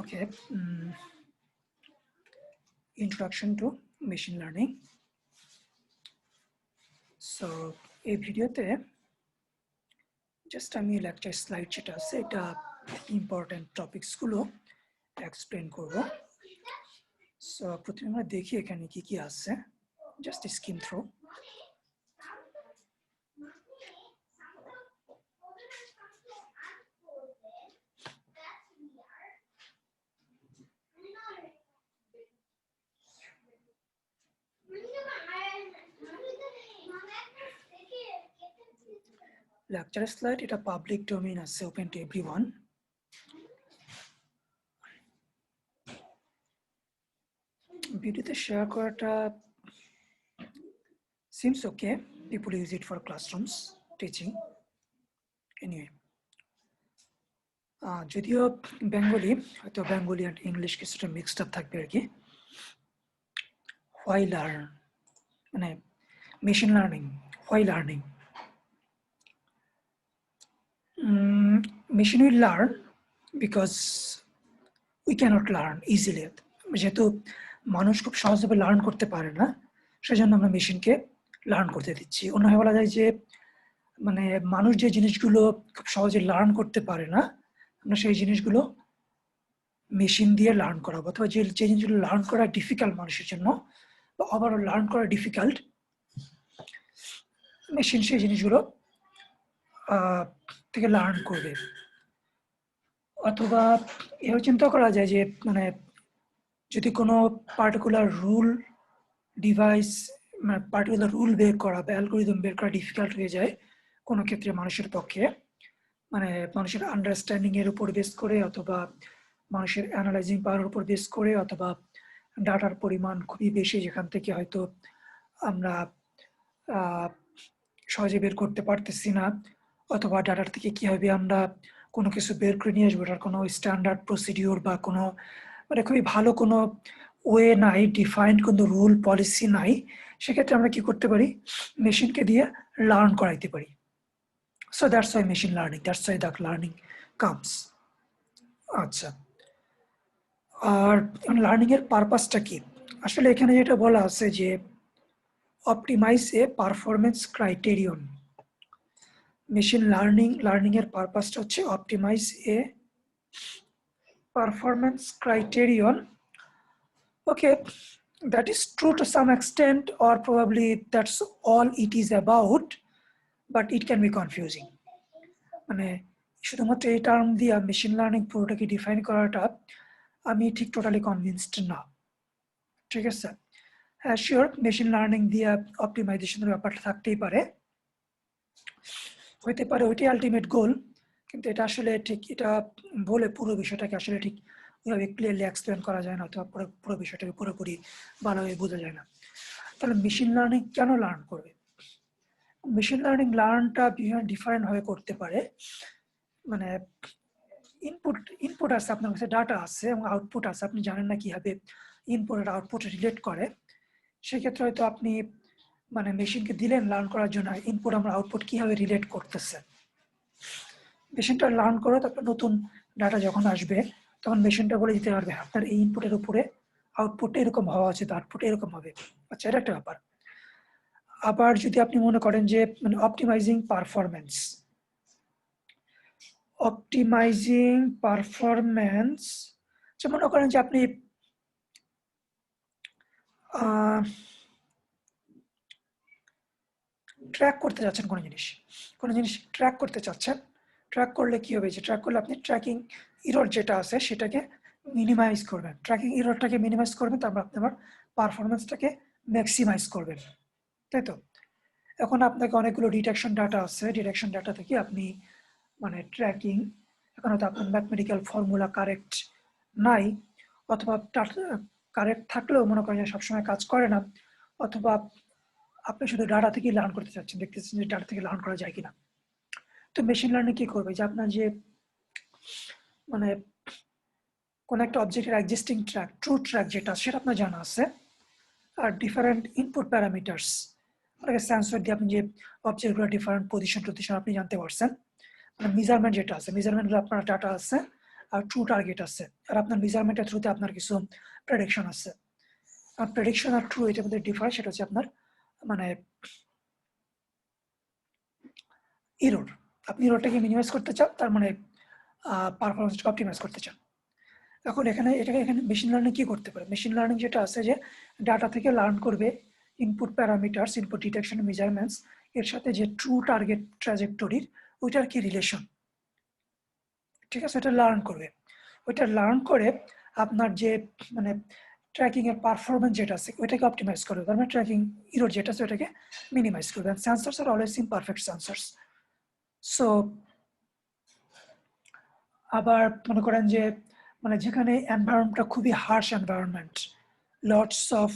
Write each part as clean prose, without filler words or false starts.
Okay. Introduction to machine learning. So এই ভিডিওতে just আমি লেকচার স্লাইড যেটা আছে এটা ইম্পর্টেন্ট টপিকসগুলো এক্সপ্লেন করব। সো প্রথমে আমরা দেখি এখানে কি কি আছে, just scheme through. Lecture slide এটা পাবলিক ডোমেইন আছে, ওপেন টু এভরিওয়ান। ভিডিওতে শেয়ার করাটা seems okay. People use it for classrooms teaching. Anyway, যদিও বেঙ্গলি, হয়তো বেঙ্গলি আর ইংলিশ কিছুটা মিক্সড আপ থাকবে আর কি। Why learn? মানে machine learning. Why learning? Machine will learn because we cannot learn easily. যেহেতু মানুষ খুব সহজভাবে লার্ন করতে পারে না, সেজন্য আমরা মেশিনকে লার্ন করতে দিচ্ছি। অন্যভাবে বলা যায় যে মানে মানুষ যে জিনিসগুলো খুব সহজে লার্ন করতে পারে না, আমরা সেই জিনিসগুলো মেশিন দিয়ে লার্ন করাবো। অথবা যে জিনিসগুলো লার্ন করা ডিফিকাল্ট মানুষের জন্য, বা ওভারঅল লার্ন করা ডিফিকাল্ট, মেশিন সেই জিনিসগুলো থেকে লার্ন করবে। অথবা এও চিন্তা করা যায় যে মানে যদি কোনো পার্টিকুলার রুল ডিভাইস, মানে পার্টিকুলার রুল বের করা বা অ্যালগোরিদম বের করা ডিফিকাল্ট হয়ে যায় কোনো ক্ষেত্রে মানুষের পক্ষে, মানে মানুষের আন্ডারস্ট্যান্ডিং এর উপর বেস করে, অথবা মানুষের অ্যানালাইজিং পাওয়ার উপর বেস করে, অথবা ডাটার পরিমাণ খুবই বেশি যেখান থেকে হয়তো আমরা সহজে বের করতে পারতেছি না, অথবা ডাটার থেকে কিভাবে আমরা কোনো কিছু বের করে নিয়ে আসবো, এটার কোনো স্ট্যান্ডার্ড প্রসিডিওর বা কোনো মানে খুবই ভালো কোনো ওয়ে নাই, ডিফাইন্ড কোনো রুল পলিসি নাই, সেক্ষেত্রে আমরা কি করতে পারি, মেশিনকে দিয়ে লার্ন করাইতে পারি। So that's why machine learning, that's why the learning comes. আচ্ছা, আর লার্নিং এর পারপাসটা কি? আসলে এখানে যেটা বলা আছে যে optimize a performance criterion. Machine learning এর পারপাসটা হচ্ছে optimize a performance criterion. Okay, that is true to some extent, or probably that's all it is about, but it can be confusing. মানে শুধুমাত্র এই টার্ম দিয়ে মেশিন লার্নিং পুরোটাকে ডিফাইন করাটা আমি ঠিক টোটালি কনভিন্সড না। ঠিক আছে, হ্যাঁ শিওর, মেশিন লার্নিং দিয়ে অপটিমাইজেশনের ব্যাপারটা থাকতেই পারে, হইতে পারে ওইটাই আলটিমেট গোল, কিন্তু এটা আসলে ঠিক এটা বলে পুরো বিষয়টাকে আসলে ঠিক ওইভাবে ক্লিয়ারলি এক্সপ্লেন করা যায় না, অথবা পুরো বিষয়টাকে পুরোপুরি ভালোভাবে বোঝা যায় না। তাহলে মেশিন লার্নিং কেন লার্ন করবে? মেশিন লার্নিং লার্নটা ডিফারেন্ট ভাবে করতে পারে। মানে ইনপুট আছে, আপনার কাছে ডাটা আছে এবং আউটপুট আছে, আপনি জানেন না কিভাবে ইনপুট আর আউটপুট রিলেট করে। সেক্ষেত্রে হয়তো আপনি মানে মেশিনকে দিলেন লার্ন করার জন্য ইনপুট আমরা আউটপুট কিভাবে রিলেট করতেছে, মেশিনটা লার্ন করে তারপর নতুন ডাটা যখন আসবে তখন মেশিনটা বলে দিতে পারবে আপনার এই ইনপুটের উপরে আউটপুটটা এরকম হওয়া উচিত, আউটপুট এরকম হবে। আচ্ছা, এটা একটা ব্যাপার। আবার যদি আপনি মনে করেন যে মানে অপটিমাইজিং পারফরমেন্স মনে করেন যে আপনি ট্র্যাক করতে যাচ্ছেন কোনো জিনিস ট্র্যাক করতে চাচ্ছেন। ট্র্যাক করলে কি হবে, যে ট্র্যাক করলে আপনি ট্র্যাকিং ইরর যেটা আছে সেটাকে মিনিমাইজ করবেন, ট্র্যাকিং ইররটাকে মিনিমাইজ করবেন, তারপর আপনি আবার পারফরমেন্সটাকে ম্যাক্সিমাইজ করবেন, তাই তো? এখন আপনাকে অনেকগুলো ডিটেকশন ডাটা আছে, ডিটেকশন ডাটা থেকে আপনি মানে ট্র্যাকিং, এখন হয়তো আপনার ম্যাথমেটিক্যাল ফর্মুলা কারেক্ট নাই, অথবা কারেক্ট থাকলেও মনে করেন যে সবসময় কাজ করে না, অথবা আপনি শুধু ডাটা থেকে লার্ন করতে চাচ্ছেন, দেখতেছেন যে ডাটা থেকে লার্ন করা যায় কিনা। তো মেশিন লার্নিং কি করবে, যে আপনার যে মানে কোন একটা অবজেক্টের এক্সিস্টিং ট্র্যাক, ট্রু ট্র্যাক যেটা সেটা আপনার জানা আছে, আর ডিফারেন্ট ইনপুট প্যারামিটার্স, অনেকে সেন্সর দিয়ে আপনি যে অবজেক্টগুলো ডিফারেন্ট পজিশন আপনি জানতে পারছেন, মানে মেজারমেন্ট যেটা আছে, মেজারমেন্টগুলো আপনার ডাটা আছে, ট্রু টার্গেট আছে, আর আপনার মেজারমেন্টের থ্রুতে আপনার কিছু প্রেডিকশন আছে। আর প্রেডিকশন আর ট্রু এটার মধ্যে ডিফার, সেটা হচ্ছে আপনার মানে ইরোর। আপনি ইরোরটাকে মিনিমাইজ করতে চান, তার মানে পারফরমেন্সটাকে অপটিমাইজ করতে চান। এখন এখানে মেশিন লার্নিং কি করতে পারে? মেশিন লার্নিং যেটা আছে যে ডাটা থেকে লার্ন করবে input parameters, input detection, measurements, এর সাথে যে ট্রু টার্গেট ট্র্যাজেক্টরির ওইটার কি রিলেশন, ঠিক আছে, ওটা লার্ন করবে। ওইটা লার্ন করে আপনার যে মানে ট্র্যাকিং এর পারফরমেন্স যেটা আছে ওইটাকে অপটিমাইজ করবে, তার মানে ট্র্যাকিং ইরোর যেটা আছে ওটাকে মিনিমাইজ করবে। And sensors are always imperfect sensors. So আবার মনে করেন যে মানে যেখানে এনভায়রনমেন্টটা খুবই হার্শ এনভায়রনমেন্ট, লটস অফ,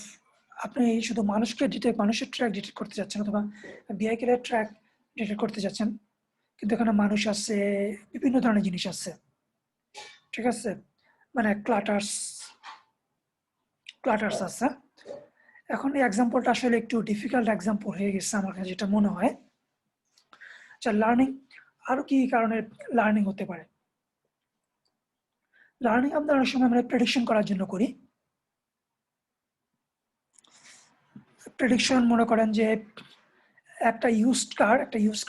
আপনি শুধু মানুষের ট্র্যাক ডিটেক্ট করতে যাচ্ছেন অথবা ভেহিকেলের ট্র্যাক ডিটেক্ট করতে যাচ্ছেন, কিন্তু এখানে মানুষ আছে, বিভিন্ন ধরনের জিনিস আছে, ঠিক আছে, মানে ক্লাটার্স আছে। এখন এই এক্সাম্পলটা আসলে একটু ডিফিকাল্ট এক্সাম্পল হয়ে গেছে আমার কাছে যেটা মনে হয়। আচ্ছা, লার্নিং আরো কি কারণে লার্নিং হতে পারে? লার্নিং আমরা অনেক সময় আমরা প্রেডিকশন করার জন্য করি। প্রেডিকশন মনে করেন যে একটা ইউজড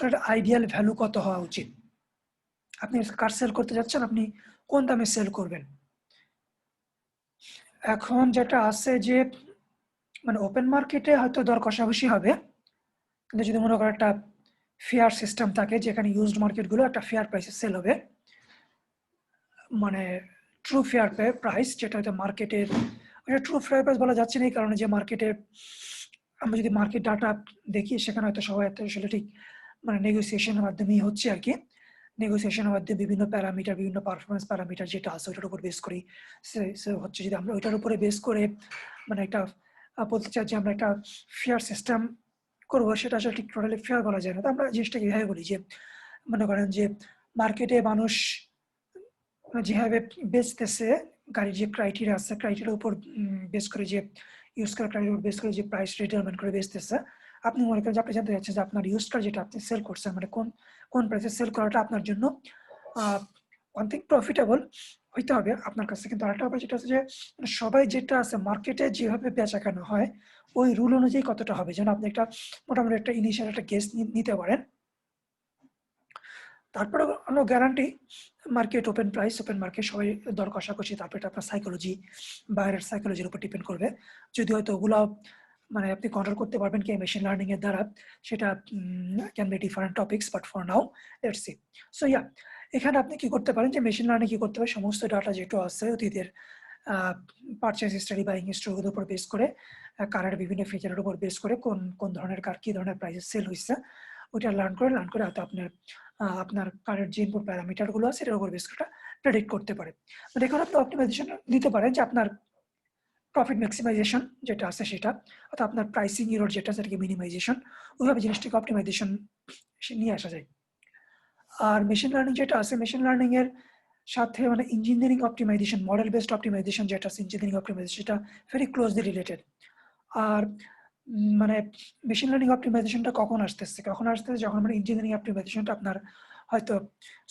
কার আইডিয়াল ভ্যালু কত হওয়া উচিত। আপনি কার সেল করতে যাচ্ছেন, আপনি কোন দামে সেল করবেন। এখন যেটা আছে যে মানে ওপেন মার্কেটে হয়তো দর কষাকষি হবে, কিন্তু যদি মনে করেন একটা ফেয়ার সিস্টেম থাকে যেখানে ইউজড মার্কেটগুলো একটা ফেয়ার প্রাইসে সেল হবে, মানে ট্রু ফেয়ার প্রাইস, যেটা হয়তো মার্কেটের, ওটা ট্রু ফেয়ার প্রাইস বলা যাচ্ছে না এই কারণে যে মার্কেটে আমরা যদি মার্কেট ডাটা দেখি সেখানে হয়তো সবাই আসলে ঠিক মানে নেগোসিয়েশনের মাধ্যমেই হচ্ছে আর কি। নেগোসিয়েশনের মাধ্যমে বিভিন্ন প্যারামিটার, বিভিন্ন পারফরমেন্স প্যারামিটার যেটা আছে ওইটার উপর বেস করি, সে হচ্ছে যদি আমরা ওইটার উপরে বেস করে মানে একটা বলতে চাই যে আমরা একটা ফেয়ার সিস্টেম করবো, সেটা আসলে ঠিক টোটালি ফেয়ার বলা যায় না। তো আমরা জিনিসটাকে এভাবে বলি যে মনে করেন যে মার্কেটে মানুষ যেভাবে বেচতেছে, গাড়ির যে ক্রাইটেরিয়া আছে ক্রাইটেরিয়ার উপর বেস করে যে ইউজ করা ক্রাইটেরিয়ার উপর বেস করে যে প্রাইস ডিটারমিন করে বেচতেছে, আপনি মনে করেন যে আপনি জানতে চাচ্ছেন যে আপনার ইউজ কার যেটা আপনি সেল করছেন মানে কোন প্রাইসে সেল করাটা আপনার জন্য ওয়ান থিং প্রফিটেবল হইতে হবে আপনার কাছে। কিন্তু আরেকটা ব্যাপার যেটা আছে যে সবাই যেটা আছে মার্কেটে যেভাবে বেচা কেনা হয় ওই রুল অনুযায়ী কতটা হবে, যেন আপনি একটা মোটামুটি একটা ইনিশিয়াল একটা গেস নিতে পারেন। তারপরে অন্য গ্যারান্টি ওপেন মার্কেট সবাই দর কষাকষি, তারপরে এটা আপনার সাইকোলজি, বাইরের সাইকোলজির উপর ডিপেন্ড করবে। যদি হয়তো ওগুলো মানে আপনি কন্ট্রোল করতে পারবেন কি মেশিন লার্নিং এর দ্বারা, সেটা can be different topics, but for now let's see. So yeah, এখানে আপনি কি করতে পারেন যে মেশিন লার্নিং কি করতে পারে, সমস্ত ডাটা যেটা আছে অতীতের পারচেজ হিস্টরি, বাইং হিস্টরির উপর বেস করে, কারের বিভিন্ন ফিচারের উপর বেস করে কোন ধরনের কার কি ধরনের প্রাইসে সেল হয়েছে ওইটা লার্ন করে হয়তো আপনার কারের যে ইনপুট প্যারামিটার গুলো আছে এটার উপর বেস করে প্রেডিক্ট করতে পারে। মানে এখন আপনি অপটিমাইজেশন দিতে পারেন যে আপনার প্রফিট ম্যাক্সিমাইজেশন যেটা আছে সেটা, অর্থাৎ আপনার প্রাইসিং ইরোর যেটা সেটাকে মিনিমাইজেশন, ওইভাবে জিনিসটাকে অপটিমাইজেশন নিয়ে আসা যায়। আর মেশিন লার্নিং যেটা আছে, মেশিন লার্নিং এর সাথে মানে engineering optimization, model based optimization যেটা আছে, ইঞ্জিনিয়ারিং অপটিমাইজেশন সেটা ভেরি ক্লোজলি রিলেটেড। আর মানে মেশিন লার্নিং অপটিমাইজেশনটা কখন আসতেছে যখন মানে ইঞ্জিনিয়ারিং অপটিমাইজেশনটা আপনার হয়তো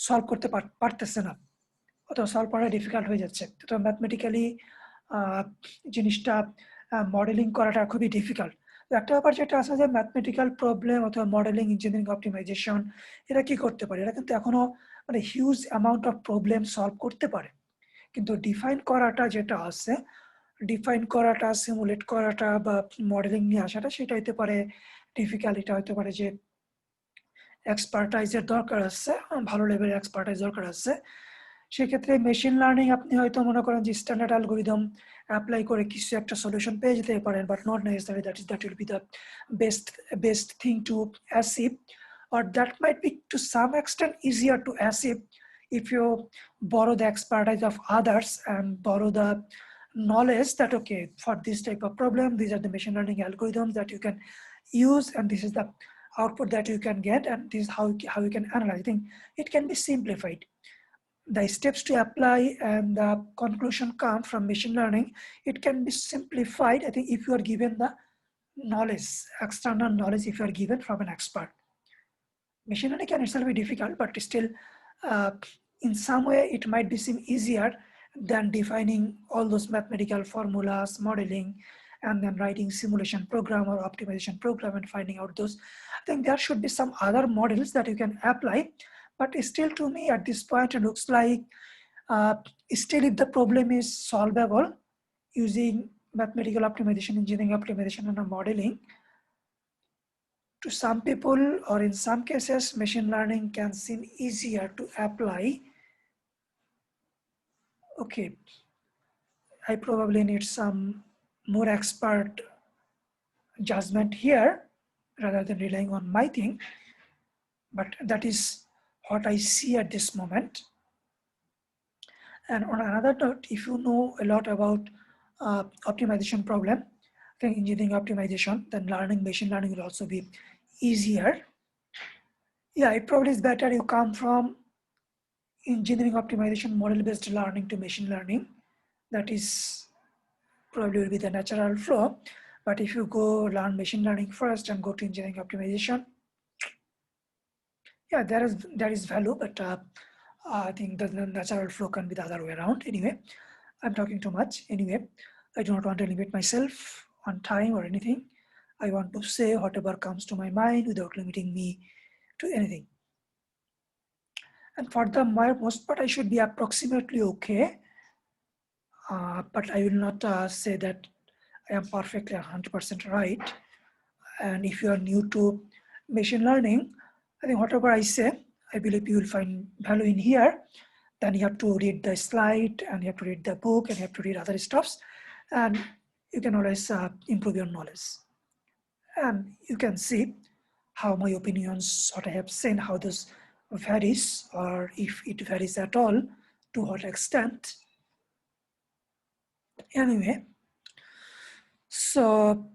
সলভ করতে পারতেছে না, অথবা সলভ করা ডিফিকাল্ট হয়ে যাচ্ছে, তো ম্যাথমেটিক্যালি জিনিসটা মডেলিং করাটা খুবই ডিফিকাল্ট। একটা ব্যাপার যেটা আছে যে ম্যাথমেটিক্যাল প্রবলেম অথবা মডেলিং, ইঞ্জিনিয়ারিং অপটিমাইজেশন এরা কি করতে পারে, এরা কিন্তু এখনো মানে huge amount of problem solve করতে পারে, কিন্তু ডিফাইন করাটা, সিমুলেট করাটা বা মডেলিং নিয়ে আসাটা সেটা হতে পারে ডিফিকাল্ট। এটা হতে পারে যে এক্সপার্টাইজের দরকার আছে, ভালো লেভেলের এক্সপার্টাইজ দরকার আছে। সেক্ষেত্রে মেশিন লার্নিং আপনি হয়তো মনে করেন যে স্ট্যান্ডার্ড অ্যালগোরিদম অ্যাপ্লাই করে কিছু একটা সলিউশন পেয়ে যেতে পারেন, but not necessary that will be the best thing to achieve, or that might be to some extent easier to achieve if you borrow the expertise of others and borrow the knowledge that okay, for this type of problem these are the machine learning algorithms that you can use and this is the output that you can get and this is how you can analyze. I think it can be simplified. The steps to apply and the conclusion come from machine learning, it can be simplified, I think, if you are given the knowledge, external knowledge, if you are given from an expert. Machine learning can itself be difficult, but still in some way it might be seem easier than defining all those mathematical formulas, modeling, and then writing simulation program or optimization program and finding out those. I think there should be some other models that you can apply, but still to me at this point it looks like still if the problem is solvable using mathematical optimization, engineering optimization, and modeling, to some people or in some cases machine learning can seem easier to apply. Okay, I probably need some more expert judgment here rather than relying on my thing, but that is what I see at this moment. And on another note, if you know a lot about optimization problem, I think engineering optimization, then learning machine learning will also be easier. Yeah, it probably is better you come from engineering optimization model-based learning to machine learning. That is probably will be the natural flow. But if you go learn machine learning first and go to engineering optimization, yeah, there is value, but I think the natural flow can be the other way around. Anyway, I'm talking too much. Anyway, I do not want to limit myself on time or anything. I want to say whatever comes to my mind without limiting me to anything. And for the most part, I should be approximately okay. But I will not say that I am perfectly 100% right. And if you are new to machine learning, I think whatever I say, I believe you will find value in here. Then you have to read the slide and you have to read the book and you have to read other stuffs. And you can always improve your knowledge. And you can see how my opinions, what I have said, how this varies, or if it varies at all, to what extent. Anyway, so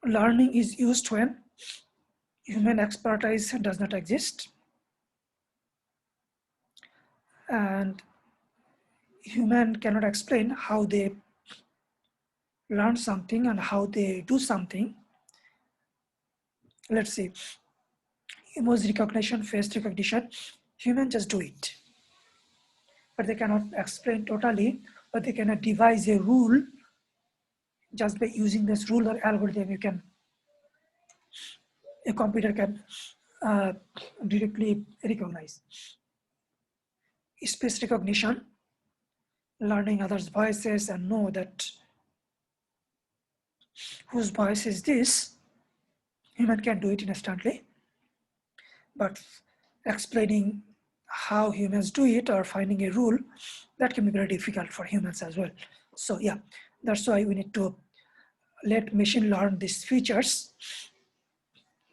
learning is used when human expertise does not exist and human cannot explain how they learn something and how they do something. Let's see, emoji recognition, face recognition, humans just do it. But they cannot explain totally, but they cannot devise a rule. Just by using this rule or algorithm, a computer can directly recognize. Speech recognition, learning others' voices and know that whose voice is this, human can do it instantly. But explaining how humans do it or finding a rule, that can be very difficult for humans as well. So yeah, that's why we need to let machine learn these features,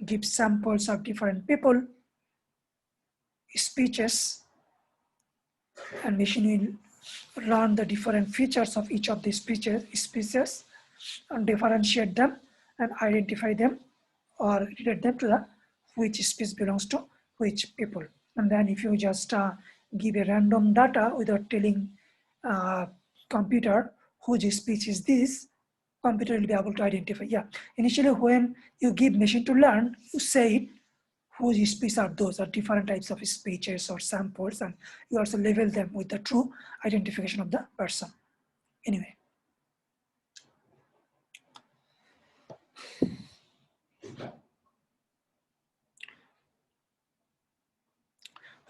give samples of different people, speeches, and machine will learn the different features of each of these species and differentiate them and identify them or relate them to the which species belongs to which people. And then if you just give a random data without telling computer whose speech is this, computer will be able to identify. Yeah, initially when you give machine to learn, you say whose speech are those, or different types of speeches or samples, and you also label them with the true identification of the person. Anyway.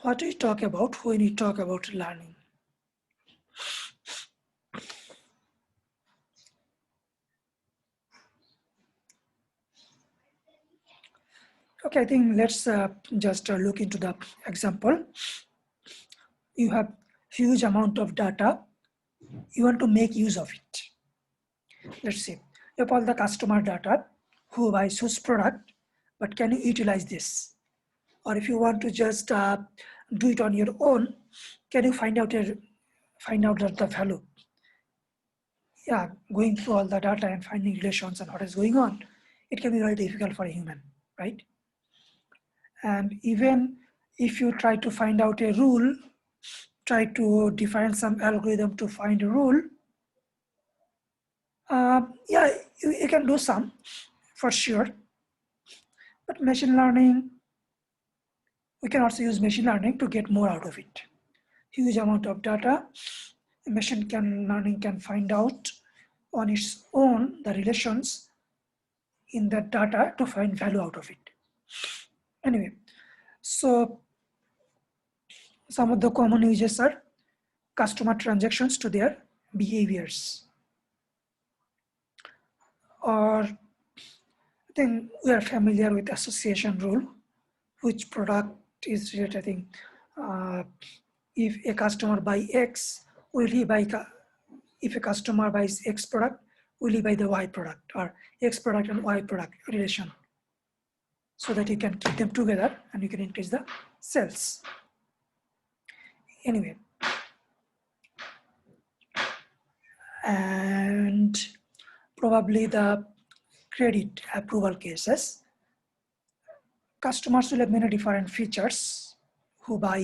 What do we talk about when we talk about learning? Okay, I think let's just look into the example. You have huge amount of data. You want to make use of it. Let's say you have all the customer data, who buys whose product, but can you utilize this? Or if you want to just do it on your own, can you find out the value? Yeah, going through all the data and finding relations and what is going on, it can be very difficult for a human, right? And even if you try to find out a rule, try to define some algorithm to find a rule, yeah, you can do some for sure. But machine learning We can also use machine learning to get more out of it. Huge amount of data, machine learning can find out on its own the relations in that data to find value out of it. Anyway, so some of the common uses are customer transactions to their behaviors. Or I think we are familiar with association rule, which product is related. I think if a customer buy X, will he buy, if a customer buys X product, will he buy the Y product, or X product and Y product relation, so that you can keep them together and you can increase the sales. Anyway, and probably the credit approval cases. Customers will have many different features who are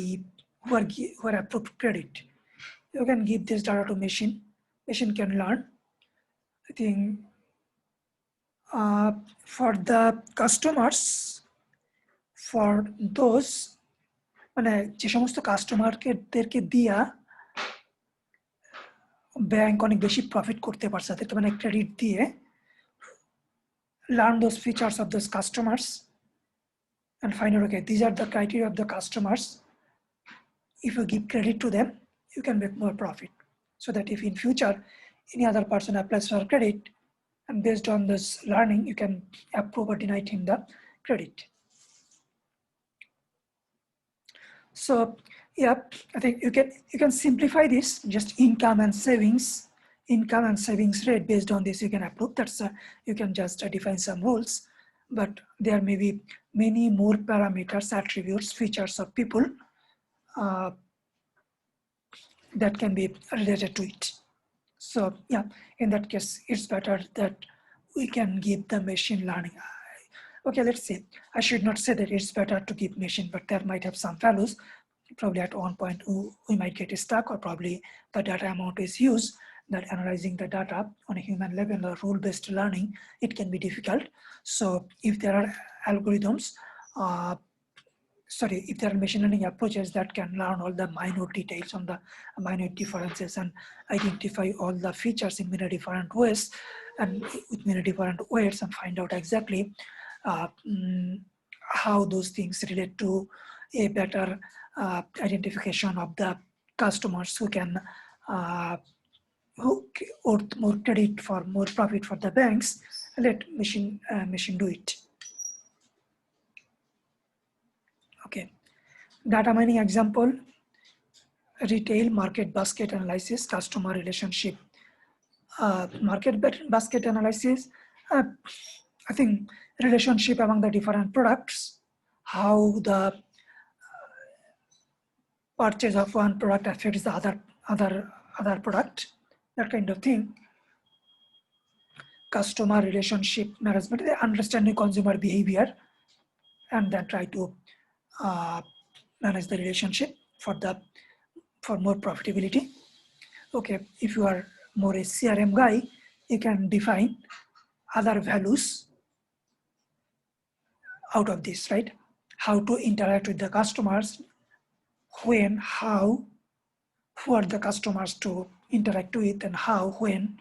approved credit. You can give this data to machine. Machine can learn. I think for the customers, for those মানে যে সমস্ত কাস্টমারদেরকে দিয়া bank অনেক বেশি profit করতে পারছে, তাদেরকে মানে ক্রেডিট দিয়ে learn those features of those customers and find out, okay, these are the criteria of the customers. If you give credit to them, you can make more profit. So that if in future any other person applies for credit, and based on this learning, you can approve or deny him the credit. So yeah, I think you can simplify this, just income and savings rate. Based on this, you can approve. That's you can just define some rules, but there may be many more parameters, attributes, features of people that can be related to it. So yeah, in that case, it's better that we can give the machine learning. Okay, let's see. I should not say that it's better to give machine, but there might have some values. Probably at one point we might get stuck, or probably the data amount is used that analyzing the data on a human level or rule-based learning, it can be difficult. So if there are algorithms, if there are machine learning approaches that can learn all the minute details on the minute differences and identify all the features in many different ways and with many different weights and find out exactly how those things relate to a better identification of the customers who can who earn more credit for more profit for the banks, let machine do it. Okay, data mining example, retail market basket analysis, customer relationship. Market basket analysis, I think relationship among the different products, how the purchase of one product affects the other product, that kind of thing. Customer relationship management, understanding consumer behavior, and then try to manage the relationship for more profitability. Okay, if you are more a CRM guy, you can define other values out of this, right? How to interact with the customers, when, how, who are the customers to interact with, and how, when.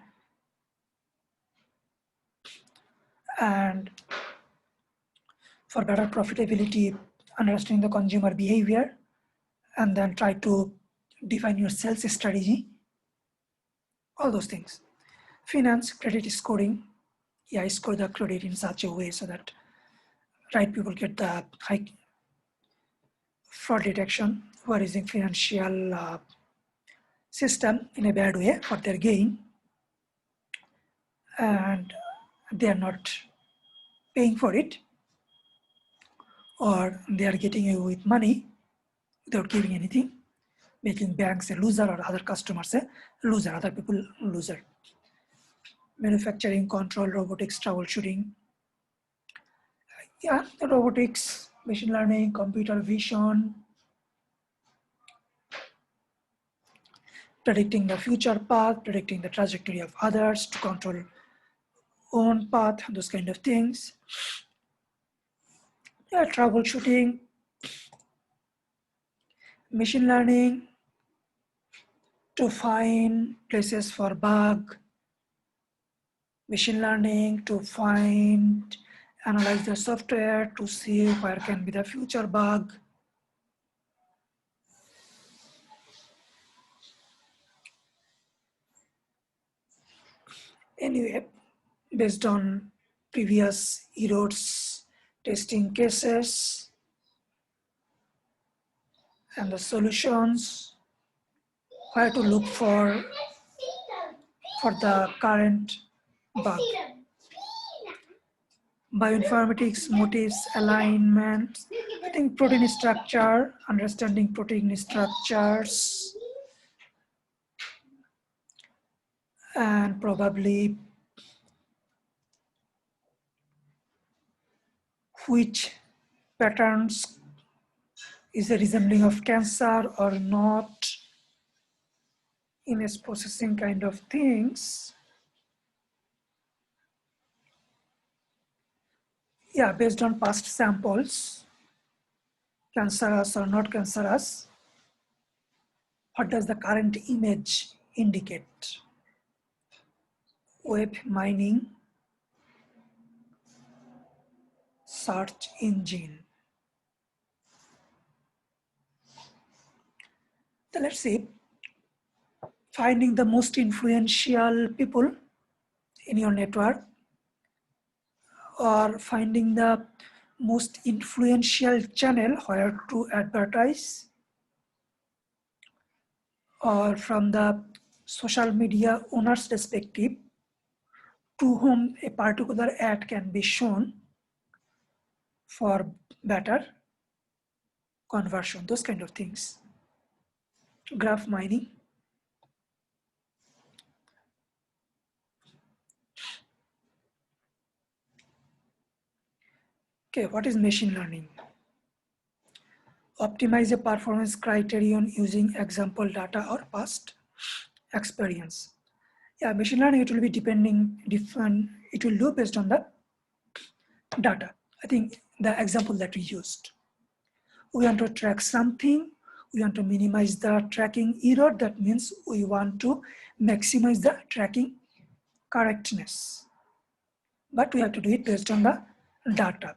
And for better profitability, understanding the consumer behavior, and then try to define your sales strategy, all those things. Finance, credit scoring. Yeah, I score the credit in such a way so that right people get the high fraud detection who are using financial system in a bad way for their gain, and they are not paying for it, or they are getting away with money without giving anything, making banks a loser or other customers a loser, other people loser. Manufacturing control, robotics, troubleshooting. Yeah, the robotics, machine learning, computer vision, predicting the future path, predicting the trajectory of others to control own path, those kind of things. Yeah, troubleshooting, Machine learning to find places for bug, machine learning to find, analyze the software to see where can be the future bug. Anyway, based on previous errors, testing cases, and the solutions, where to look for the current bug. Bioinformatics, motifs, alignment, I think protein structure, understanding protein structures, and probably which patterns is a resembling of cancer or not, image processing kind of things. Yeah, based on past samples, cancerous or not cancerous, what does the current image indicate? Web mining, search engine. So let's see, finding the most influential people in your network, or finding the most influential channel where to advertise, or from the social media owner's perspective, to whom a particular ad can be shown for better conversion, those kind of things. Graph mining. Okay, what is machine learning? Optimize a performance criterion using example data or past experience. Yeah, machine learning, it will be different, it will do based on the data. I think the example that we used. We want to track something, we want to minimize the tracking error, that means we want to maximize the tracking correctness. But we have to do it based on the data,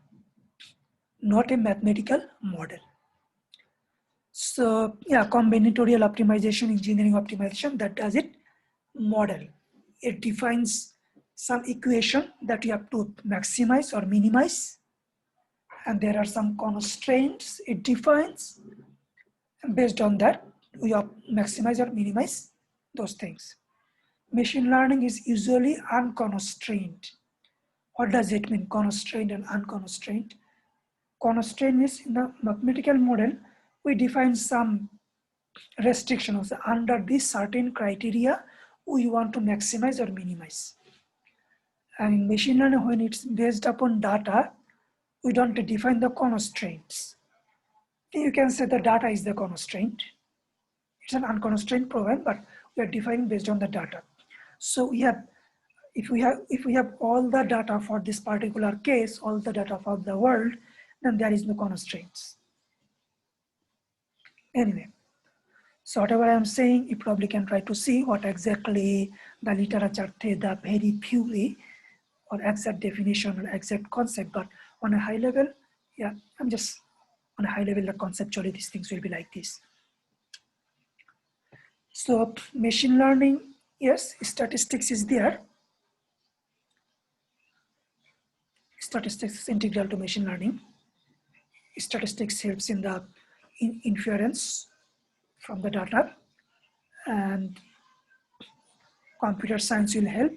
not a mathematical model. So yeah, combinatorial optimization, engineering optimization, that does it model. It defines some equation that you have to maximize or minimize. And there are some constraints it defines. And based on that, we maximize or minimize those things. Machine learning is usually unconstrained. What does it mean, constrained and unconstrained? Constraint is in the mathematical model, we define some restrictions. Under this certain criteria, we want to maximize or minimize. And in machine learning, when it's based upon data, we don't define the constraints. You can say the data is the constraint. It's an unconstrained program, but we are defining based on the data. So we have, if we have all the data for this particular case, all the data for the world, then there is no constraints. Anyway, so whatever I'm saying, you probably can try to see what exactly the literature says, the very few or exact definition or exact concept, but on a high level, yeah, I'm just on a high level that conceptually these things will be like this. So machine learning, yes, statistics is there. Statistics is integral to machine learning. Statistics helps in the inference from the data, and computer science will help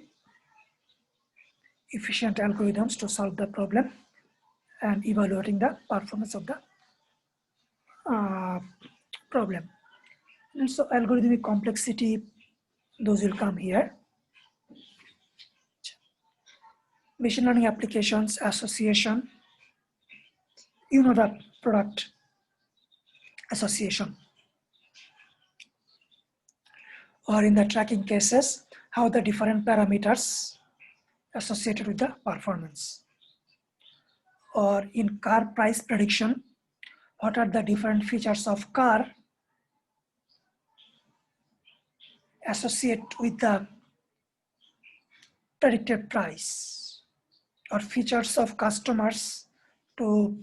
efficient algorithms to solve the problem and evaluating the performance of the problem. And so algorithmic complexity, those will come here. Machine learning applications, association, you know the product association. Or in the tracking cases, how the different parameters associated with the performance. Or in car price prediction, what are the different features of car associate with the predicted price or features of customers to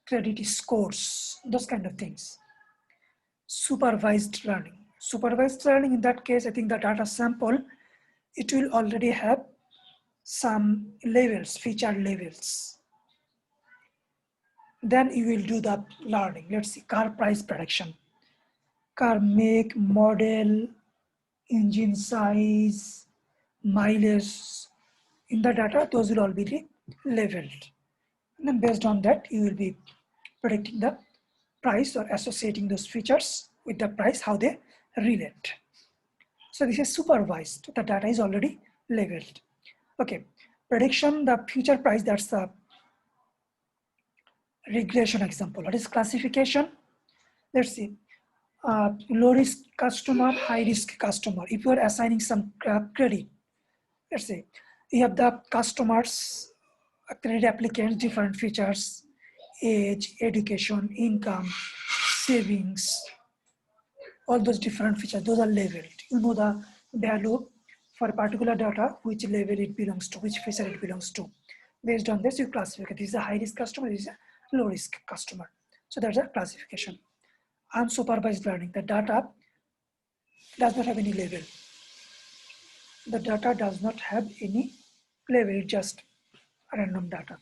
credit scores, those kind of things. Supervised learning. Supervised learning, in that case, I think the data sample, it will already have some labels, feature labels. Then you will do the learning. Let's see, car price prediction. Car make, model, engine size, mileage. In the data, those will all be labeled. And then based on that, you will be predicting the price or associating those features with the price, how they relate. So this is supervised. The data is already labeled. Okay, prediction, the future price, that's the regression example. What is classification? Let's see. Low risk customer, high risk customer. If you are assigning some credit, let's say you have the customers, credit applicants, different features, age, education, income, savings, all those different features, those are labeled. You know the value for a particular data, which level it belongs to, which feature it belongs to. Based on this, you classify. This is a high risk customer, this is a low risk customer. So that's a classification. Unsupervised learning, the data does not have any label. The data does not have any label, just random data.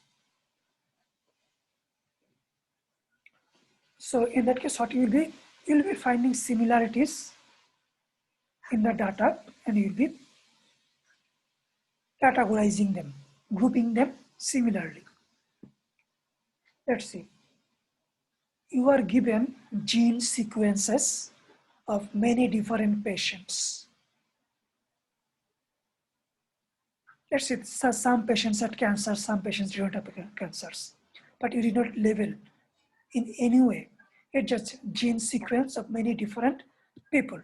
So in that case, what you'll be finding similarities in the data, and you'll be categorizing them, grouping them similarly. Let's see. You are given gene sequences of many different patients. Let's say some patients had cancer, some patients don't have cancers, but you did not label in any way. It's just gene sequence of many different people.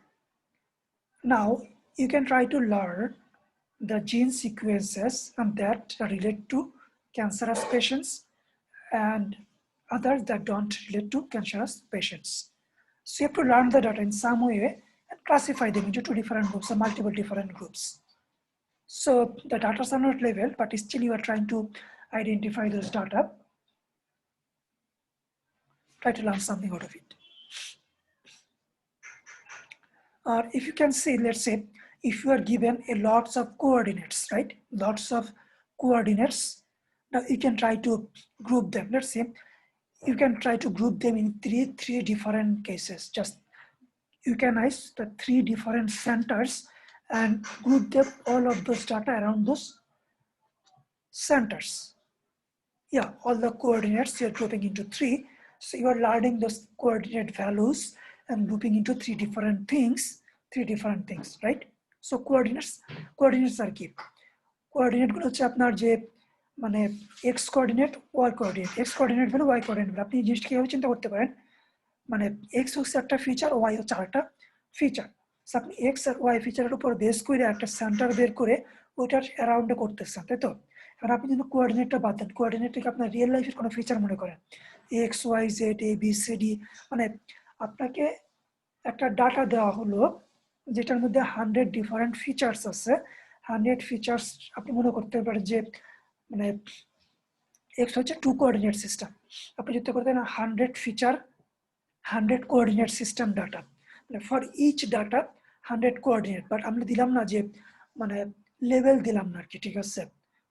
Now you can try to learn the gene sequences and that relate to cancerous patients and others that don't relate to cancerous patients. So you have to learn the data in some way and classify them into two different groups or multiple different groups. So the data are not labeled, but still you are trying to identify those data. Try to learn something out of it. Or if you can see, let's say, if you are given a lots of coordinates, right? Lots of coordinates. Now you can try to group them. Let's say you can try to group them in three different cases. Just you can ice the three different centers and group them all of those data around those centers. Yeah, all the coordinates you're grouping into three. So you are learning those coordinate values and grouping into three different things, right? So coordinates are key. Coordinate গুলো হচ্ছে আপনার যে মানে x coordinate, y coordinate, x coordinate value, y coordinate value। আপনি জিনিসটা কিভাবে চিন্তা করতে পারেন, মানে x হচ্ছে একটা ফিচার, y হচ্ছে আরেকটা ফিচার। সো আপনি x আর y ফিচারের উপর বেস করে একটা সেন্টার বের করে ওটার অ্যারাউন্ডে করতেছেন, তাই তো? এবার আপনি যদি কোঅর্ডিনেটটা বাদ দেন, কোঅর্ডিনেটটাকে আপনার রিয়েল লাইফের কোনো ফিচার মনে করেন, x Y Z A B C D, মানে আপনাকে একটা ডাটা দেওয়া হলো যেটার মধ্যে 100 ডিফারেন্ট ফিচার্স আছে। 100 ফিচার্স আপনি মনে করতে পারেন যে মানে এক্স হচ্ছে 2 কোঅর্ডিনেট সিস্টেম। আপনি যদি করতেন 100 ফিচার 100 কোঅর্ডিনেট সিস্টেম ডাটা, মানে for each data 100 coordinate, but আমরা দিলাম না যে মানে লেভেল দিলাম না আর কি, ঠিক আছে?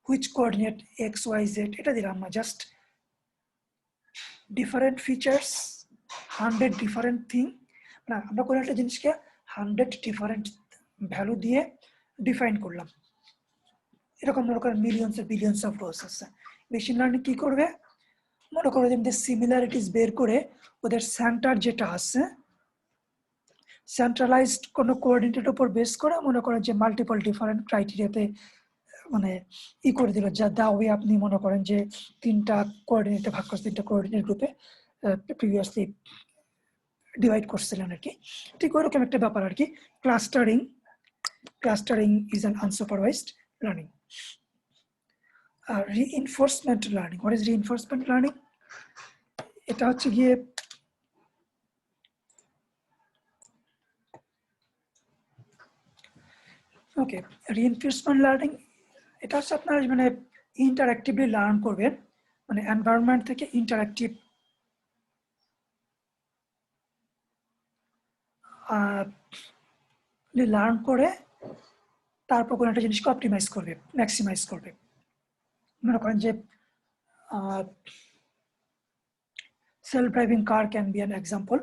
which coordinate x y z এটা দিলাম না, just different features 100 different thing, মানে আমরা কোনো একটা জিনিসকে 100 ডিফারেন্ট ভ্যালু দিয়ে ডিফাইন করলাম। এরকম মনে করেন মিলিয়নস এর বিলিয়নস অফ রোস আছে। মেশিন লার্নিং কি করবে, মনে করো যে সিমিলারিটিস বের করে ওদের সেন্টার যেটা আছে সেন্ট্রালাইজড কোনো কোঅর্ডিনেটের উপর বেস করে মনে করেন যে মাল্টিপল ডিফারেন্ট ক্রাইটেরিয়াতে মানে ই করে দিল, যা দা ওয়ে আপনি মনে করেন যে 3টা কোঅর্ডিনেটে ভাগ করছে, 3টা কোঅর্ডিনেট গ্রুপে প্রিভিয়াসলি ডিভাইড করছিলেন আর কি। ঠিক ওরকম একটা ব্যাপার আর কি। Clustering is an unsupervised learning. Reinforcement learning, what is reinforcement learning? এটা হচ্ছে গিয়ে ওকে, রিইনফোর্সমেন্ট লার্নিং এটা হচ্ছে আপনার মানে ইন্টারঅ্যাক্টিভলি লার্ন করবেন, মানে এনভায়রনমেন্ট থেকে ইন্টারঅ্যাক্টিভ লার্ন করে তারপর কোনো একটা জিনিসকে অপটিমাইজ করবে, ম্যাক্সিমাইজ করবে। মনে করেন যে self-driving car can be an example.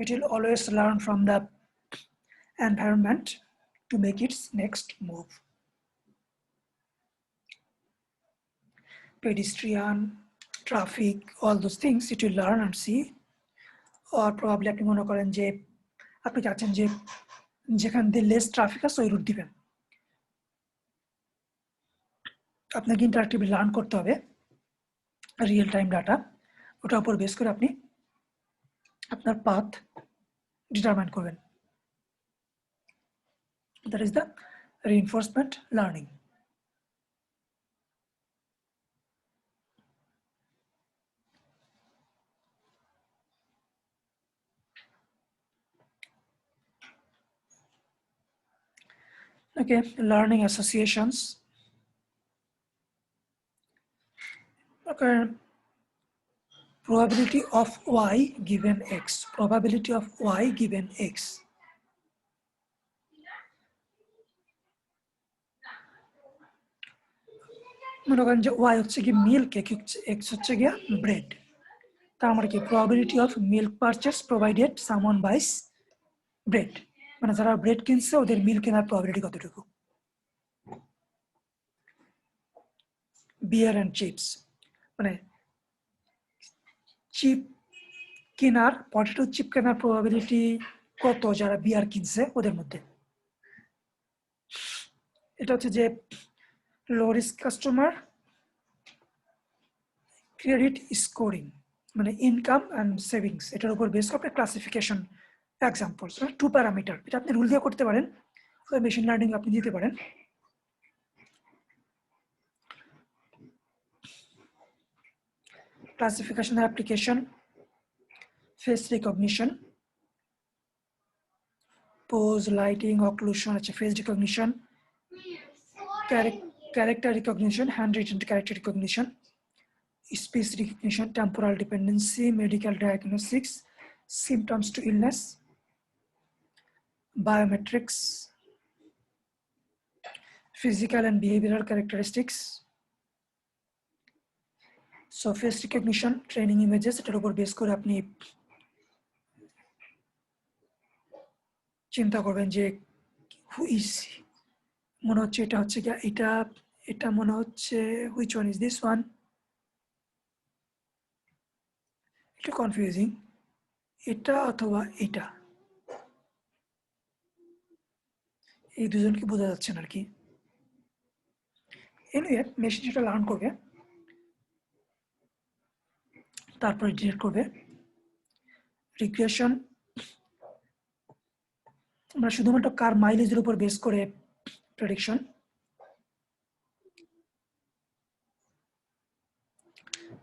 It will always learn from the environment to make its next move. Pedestrian, traffic, all those things it will learn and see. Or probably আপনি মনে করেন যে আপনি চাচ্ছেন যে যেখান দিয়ে লেস ট্রাফিক আছে ওই রুট দিবেন, আপনাকে ইন্টারঅ্যাক্টিভলি লার্ন করতে হবে রিয়েল টাইম ডাটা, ওটার উপর বেস করে আপনি আপনার পাথ ডিটারমাইন করবেন। That is the reinforcement learning. Okay, learning associations. Okay, probability of y given x. Probability of y given x. মনে করেন যে y হচ্ছে কি মিল্ক, x হচ্ছে গিয়া ব্রেড। তার মানে কি probability of milk purchase provided someone buys bread, মানে যারা ব্রেড কিনছে ওদের মিল্ক কেনার প্রবাবিলিটি কতটুকু। বিয়ার অ্যান্ড চিপস, মানে চিপ কেনার, পটেটো চিপ কেনার প্রবাবিলিটি কত যারা বিয়ার কিনছে ওদের মধ্যে। এটা হচ্ছে যে low risk customer credit scoring, মানে ইনকাম অ্যান্ড সেভিংস, এটার উপর বেস করে ক্লাসিফিকেশন এক্সাম্পলস, 2 প্যারামিটার। এটা আপনি রুল দিয়ে করতে পারেন, মেশিন লার্নিং আপনি দিতে পারেন। Classification application, face recognition, pose, lighting, occlusion, face recognition, character recognition, handwritten character recognition, speech recognition, temporal dependency, medical diagnostics, symptoms to illness, biometrics, physical and behavioral characteristics. So face recognition, training images, এটার উপর base করে আপনি চিন্তা করবেন যে who is, মনে হচ্ছে এটা হচ্ছে কি এটা, এটা মনে হচ্ছে which one is this one, এটা কনফিউজিং, এটা অথবা এটা, এই দুজনকে বোঝা যাচ্ছে না আর কি। এনিওয়ে মেশিন সেটা লার্ন করবে, তারপরে ডিটেক্ট করবে। রিগ্রেশন, আমরা শুধুমাত্র কার মাইলেজের উপর বেস করে প্রেডিকশন।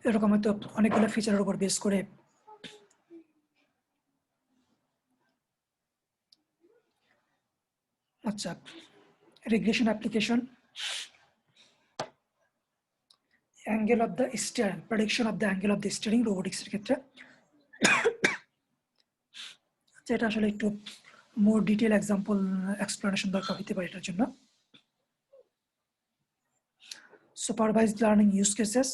এরকম হয়তো অনেকগুলো ফিচারের উপর বেস করে আচ্ছা regression application, angle of the steering, prediction of the angle of the steering রোবোটিক্সের ক্ষেত্রে। যেটা আসলে একটু মোর ডিটেল এক্সাম্পল এক্সপ্লেনেশন দরকার হতে পারে এটার জন্য। Supervised learning use cases,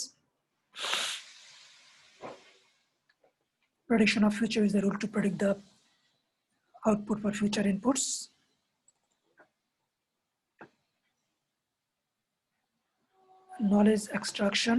prediction of future is the rule to predict the output for future inputs. Knowledge extraction,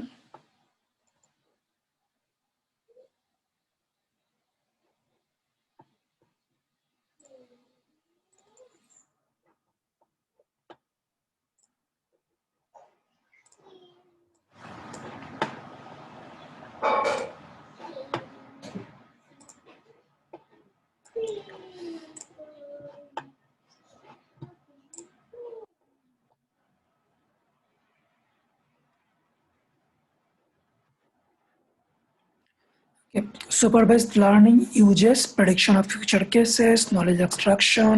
okay. Supervised learning uses prediction of future cases, knowledge extraction,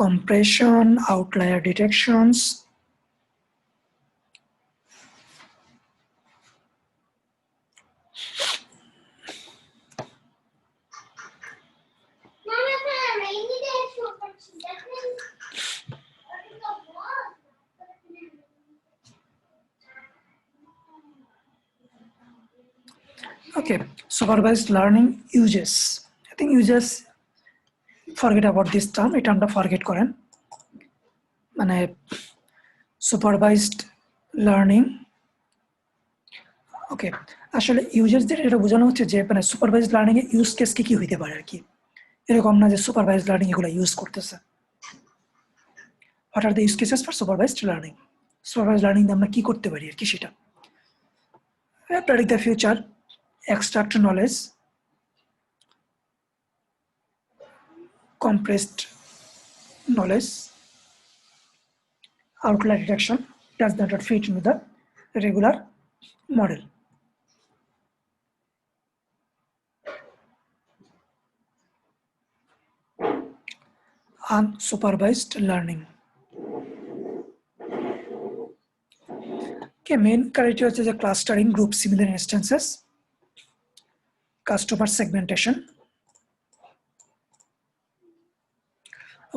compression, outlier detections. Okay, supervised learning uses. I think uses, forget about this term, এই টার্মটা forget করেন। মানে supervised learning, ওকে, আসলে uses দিয়ে এটা বোঝানো হচ্ছে যে মানে সুপারভাইজড লার্নিং এর ইউজ কেস কি হইতে পারে আর কি। এরকম না যে সুপারভাইজড লার্নিং এগুলো ইউজ করতেছে। What are the use cases for supervised learning? Supervised learning আমরা কি করতে পারি আর কি সেটা। Predict the future, extract knowledge, compressed knowledge, outlier detection does not fit into the regular model. Unsupervised learning. Okay, main criteria is a clustering group similar instances, customer segmentation,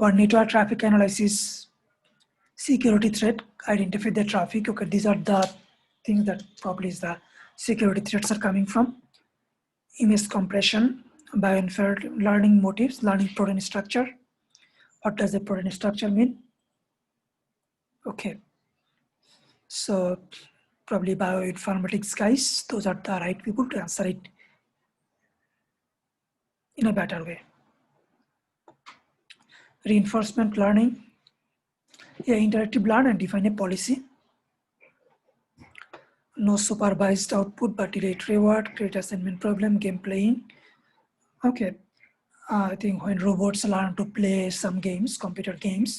our network traffic analysis, security threat, identify the traffic. Okay, these are the things that probably is the security threats are coming from. Image compression, bioinferred learning motives, learning protein structure. What does the protein structure mean? Okay, so probably bioinformatics guys, those are the right people to answer it in a better way. Reinforcement learning, yeah, interactive learn and define a policy. No supervised output but delayed reward, create assignment problem, game playing. Okay, I think when robots learn to play some games, computer games,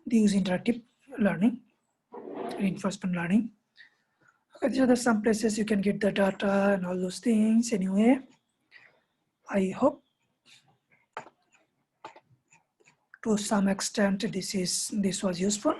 they use interactive learning, reinforcement learning. Okay, these are some places you can get the data and all those things. Anyway, I hope to some extent this was useful.